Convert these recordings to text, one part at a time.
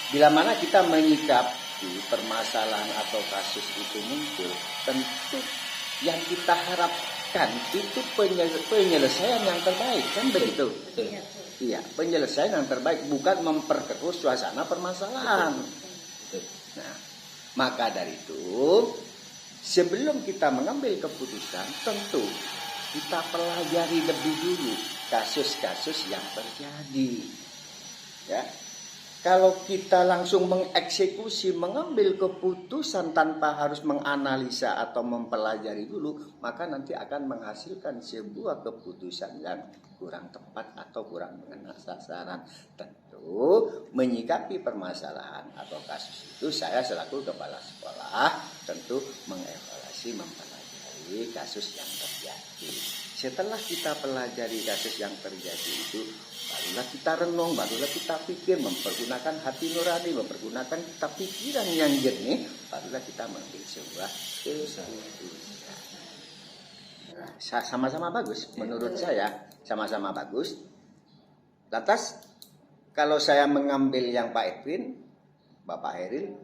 bila mana kita menyikapi permasalahan atau kasus itu muncul, tentu yang kita harapkan itu penyelesaian yang terbaik, kan begitu? Iya, penyelesaian yang terbaik, bukan memperkeruh suasana permasalahan. Nah, maka dari itu, sebelum kita mengambil keputusan, tentu kita pelajari lebih dulu kasus-kasus yang terjadi. Ya, kalau kita langsung mengeksekusi, mengambil keputusan tanpa harus menganalisa atau mempelajari dulu, maka nanti akan menghasilkan sebuah keputusan yang kurang tepat atau kurang mengenal sasaran. Tentu menyikapi permasalahan atau kasus itu, saya selaku kepala sekolah tentu mengevaluasi, mempelajari kasus yang terjadi. Setelah kita pelajari kasus yang terjadi itu, barulah kita renung, barulah kita pikir, mempergunakan hati nurani, mempergunakan kita pikiran yang jernih, barulah kita mengambil sebuah keputusan. Nah, sama-sama bagus, menurut saya sama-sama bagus. Lantas, kalau saya mengambil yang Pak Edwin, Bapak Heril,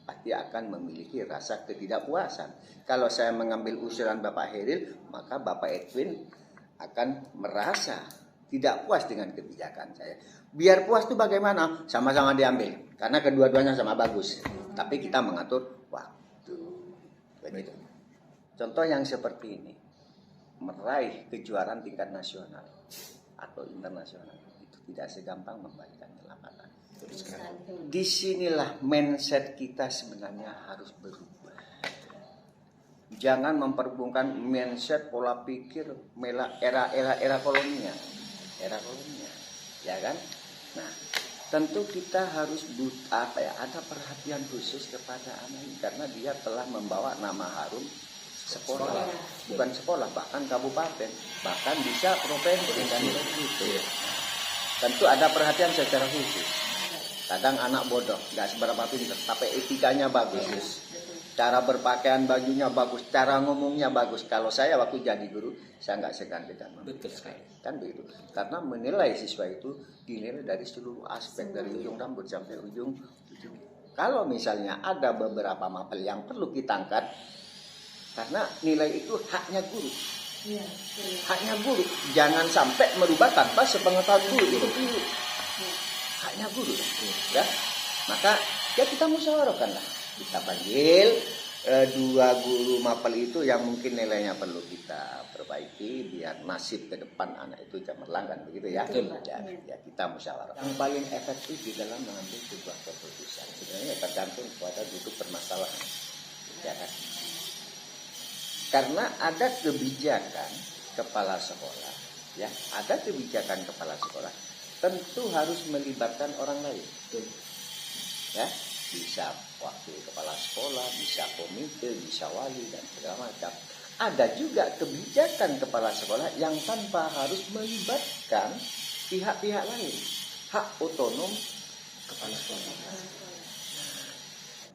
pasti akan memiliki rasa ketidakpuasan. Kalau saya mengambil usulan Bapak Heril, maka Bapak Edwin akan merasa tidak puas dengan kebijakan saya. Biar puas itu bagaimana? Sama-sama diambil, karena kedua-duanya sama bagus. Tapi kita mengatur waktu. Begitu. Contoh yang seperti ini, meraih kejuaraan tingkat nasional atau internasional itu tidak segampang membagikan telapak. Disinilah mindset kita sebenarnya harus berubah. Jangan memperhubungkan mindset pola pikir era kolonial, ya kan? Nah, tentu kita harus ada perhatian khusus kepada anak ini karena dia telah membawa nama harum sekolah, bukan sekolah, bahkan kabupaten, bahkan bisa provinsi dan begitu. Tentu ada perhatian secara khusus. Kadang anak bodoh, nggak seberapa pintar, tapi etikanya bagus. Cara berpakaian bajunya bagus, cara ngomongnya bagus. Kalau saya waktu jadi guru, saya nggak segan-segan. Betul sekali. Kan begitu. Karena menilai siswa itu dinilai dari seluruh aspek, dari ujung rambut sampai ujung. Kalau misalnya ada beberapa mapel yang perlu kita angkat, karena nilai itu haknya guru. Haknya guru. Jangan sampai merubah tanpa sepengetahuan guru. Itu guru. Haknya guru. Ya. Maka ya kita musyawarahkan lah. Kita panggil dua guru mapel itu yang mungkin nilainya perlu kita perbaiki biar nasib ke depan anak itu cemerlang, kan begitu ya. Ya kita musyawarah. Yang paling efektif di dalam mengambil sebuah keputusan sebenarnya tergantung pada duduk permasalahan. Ya kan? Karena ada kebijakan kepala sekolah, ya, ada kebijakan kepala sekolah tentu harus melibatkan orang lain. Ya, bisa wakil kepala sekolah, bisa komite, bisa wali dan segala macam. Ada juga kebijakan kepala sekolah yang tanpa harus melibatkan pihak-pihak lain. Hak otonom kepala sekolah.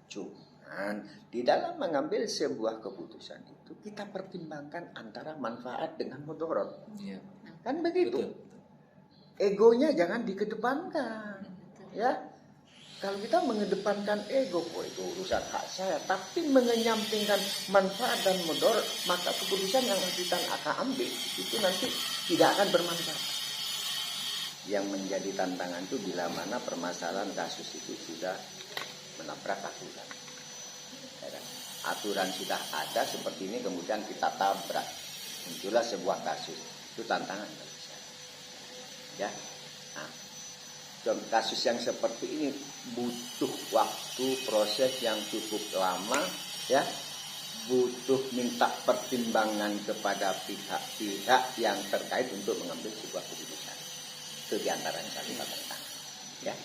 Cuman di dalam mengambil sebuah keputusan itu kita pertimbangkan antara manfaat dengan mudarat. Ya. Kan begitu. Betul. Egonya jangan dikedepankan. Ya. Kalau kita mengedepankan ego, itu urusan hak saya, tapi mengenyampingkan manfaat dan mudarat, maka keputusan yang kita akan ambil itu nanti tidak akan bermanfaat. Yang menjadi tantangan itu bila mana permasalahan kasus itu sudah menabrak aturan. Aturan sudah ada seperti ini, kemudian kita tabrak, muncullah sebuah kasus, itu tantangan. Ya, nah, kasus yang seperti ini butuh waktu, proses yang cukup lama, ya, butuh minta pertimbangan kepada pihak-pihak yang terkait untuk mengambil sebuah keputusan. Itu diantara yang kami lakukan. Ya,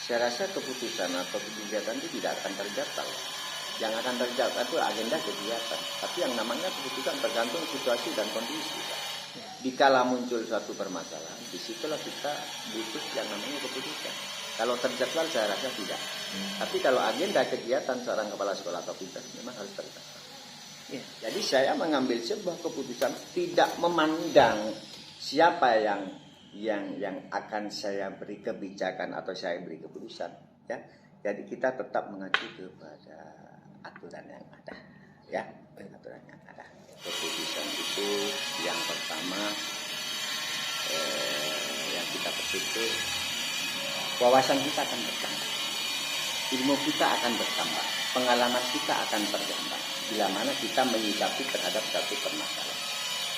saya rasa keputusan atau kebijakan itu tidak akan terjatuh. Yang akan terjadi itu agenda kegiatan. Tapi yang namanya keputusan tergantung situasi dan kondisi. Dikala muncul suatu permasalahan, disitulah kita butuh yang namanya keputusan. Kalau terjadwal saya rasa tidak. Tapi kalau agenda kegiatan seorang kepala sekolah atau pintar memang harus terjadwal. Ya. Jadi saya mengambil sebuah keputusan tidak memandang siapa yang yang akan saya beri kebijakan atau saya beri keputusan, ya. Jadi kita tetap mengacu kepada aturan yang ada, ya, aturan yang ada. Keputusan itu yang pertama yang kita petik, wawasan kita akan bertambah, ilmu kita akan bertambah, pengalaman kita akan bertambah bila mana kita menyikapi terhadap satu permasalahan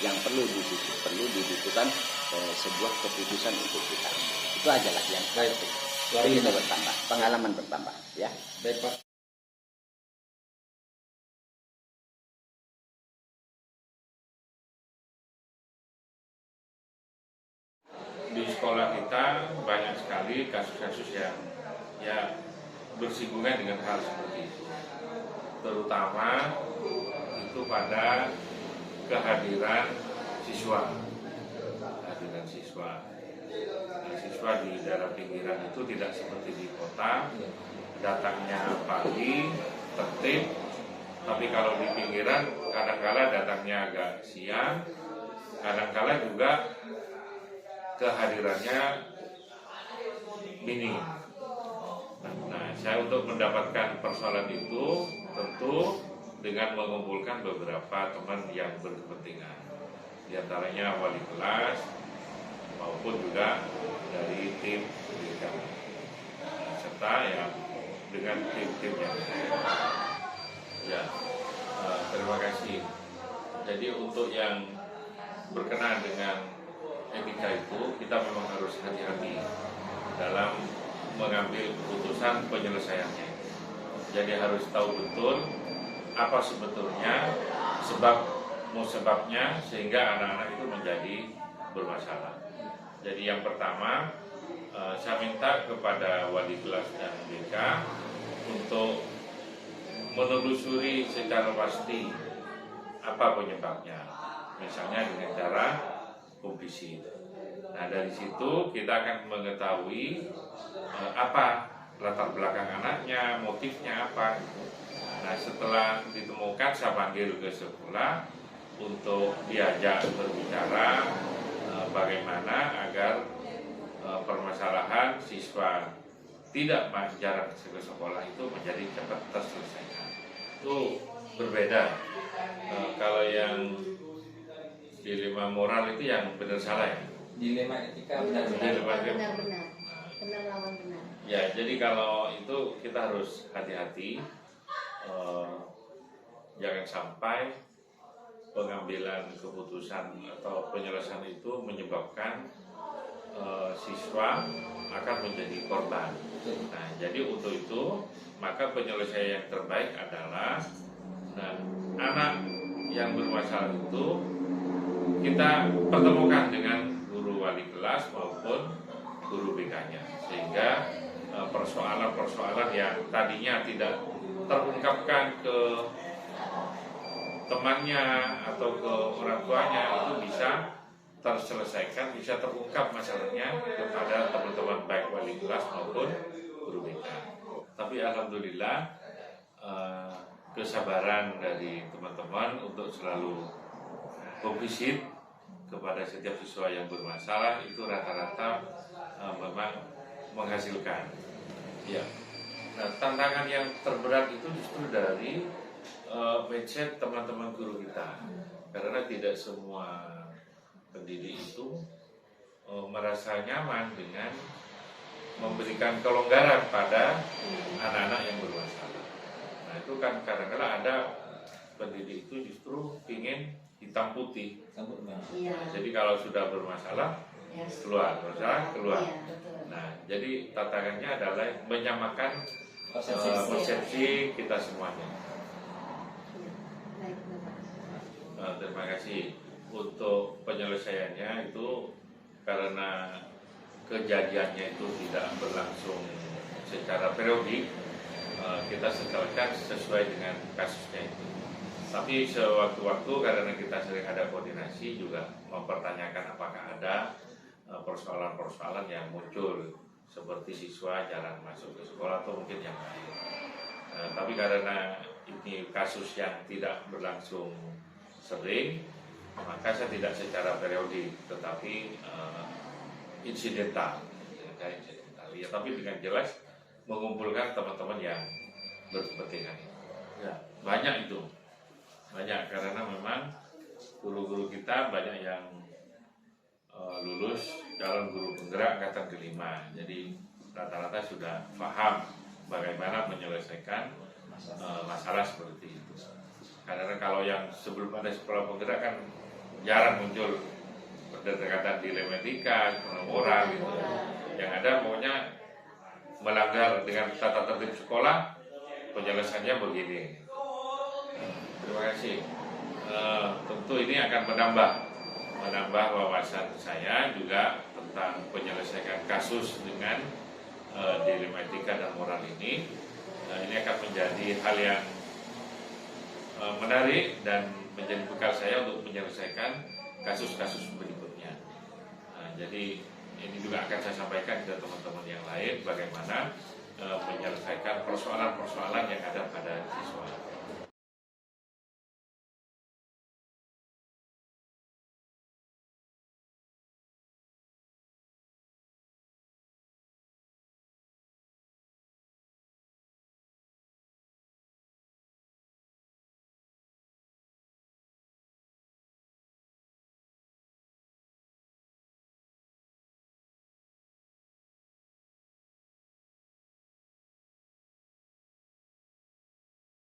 yang perlu dibutuhkan sebuah keputusan untuk kita. Itu ajalah yang baik. Ilmu bertambah, pengalaman bertambah, ya. Baik, Pak. Di sekolah kita banyak sekali kasus-kasus yang ya bersinggungan dengan hal seperti itu, terutama itu pada kehadiran siswa. Siswa di daerah pinggiran itu tidak seperti di kota, datangnya pagi, tertib. Tapi kalau di pinggiran kadang-kala datangnya agak siang, kadang-kala juga kehadirannya minim. Nah, saya untuk mendapatkan persoalan itu tentu dengan mengumpulkan beberapa teman yang berkepentingan, di antaranya wali kelas maupun juga dari tim pendidikan, serta yang dengan tim-tim yang ya. Terima kasih. Jadi untuk yang berkenaan dengan etika itu kita memang harus hati-hati dalam mengambil keputusan penyelesaiannya. Jadi harus tahu betul apa sebetulnya sebabnya sehingga anak-anak itu menjadi bermasalah. Jadi yang pertama saya minta kepada wali kelas dan BK untuk menelusuri secara pasti apa penyebabnya, misalnya dengan cara komplisit. Nah, dari situ kita akan mengetahui apa latar belakang anaknya, motifnya apa. Nah, setelah ditemukan saya panggil ke sekolah untuk diajak berbicara bagaimana agar permasalahan siswa tidak jarang ke sekolah itu menjadi cepat terselesaikan. Itu berbeda. Kalau yang dilema moral itu yang benar salah ya. Dilema etika benar-benar lawan benar. Ya, jadi kalau itu kita harus hati-hati, jangan sampai pengambilan keputusan atau penyelesaian itu menyebabkan siswa akan menjadi korban. Nah, jadi untuk itu maka penyelesaian yang terbaik adalah anak yang bermasalah itu kita pertemukan dengan guru wali kelas maupun guru BK-nya, sehingga persoalan-persoalan yang tadinya tidak terungkapkan ke temannya atau ke orang tuanya itu bisa terselesaikan, bisa terungkap masalahnya kepada teman-teman baik wali kelas maupun guru BK. Tapi alhamdulillah kesabaran dari teman-teman untuk selalu komplisit kepada setiap siswa yang bermasalah itu rata-rata memang menghasilkan. Ya. Nah, tantangan yang terberat itu justru dari mindset teman-teman guru kita, karena tidak semua pendidik itu merasa nyaman dengan memberikan kelonggaran pada anak-anak yang bermasalah. Nah, itu kan kadang-kadang ada pendidik itu justru ingin hitam putih. Iya. Nah, jadi kalau sudah bermasalah keluar. Iya, Nah, jadi tantangannya adalah menyamakan persepsi kita semuanya. Terima kasih. Untuk penyelesaiannya itu karena kejadiannya itu tidak berlangsung secara periodik, kita setelahkan sesuai dengan kasusnya itu. Tapi sewaktu-waktu karena kita sering ada koordinasi juga mempertanyakan apakah ada persoalan-persoalan yang muncul seperti siswa jarang masuk ke sekolah atau mungkin yang lain. Tapi karena ini kasus yang tidak berlangsung sering, maka saya tidak secara periodik, tetapi insidental, ya, tapi dengan jelas mengumpulkan teman-teman yang berkepentingan. Ya, banyak itu, banyak karena memang guru-guru kita banyak yang lulus calon guru penggerak angkatan kelima, jadi rata-rata sudah paham bagaimana menyelesaikan masalah seperti itu. Karena kalau yang sebelum ada sekolah penggerak kan jarang muncul pendekatan dilematika, penomoran gitu. Yang ada pokoknya melanggar dengan tata tertib sekolah, penyelesaiannya begini. Terima kasih. Tentu ini akan menambah wawasan saya juga tentang penyelesaian kasus dengan dilematika dan moral ini. Ini akan menjadi hal yang menarik dan menjadi bekal saya untuk menyelesaikan kasus-kasus berikutnya. Jadi ini juga akan saya sampaikan ke teman-teman yang lain bagaimana menyelesaikan persoalan-persoalan yang ada pada siswa.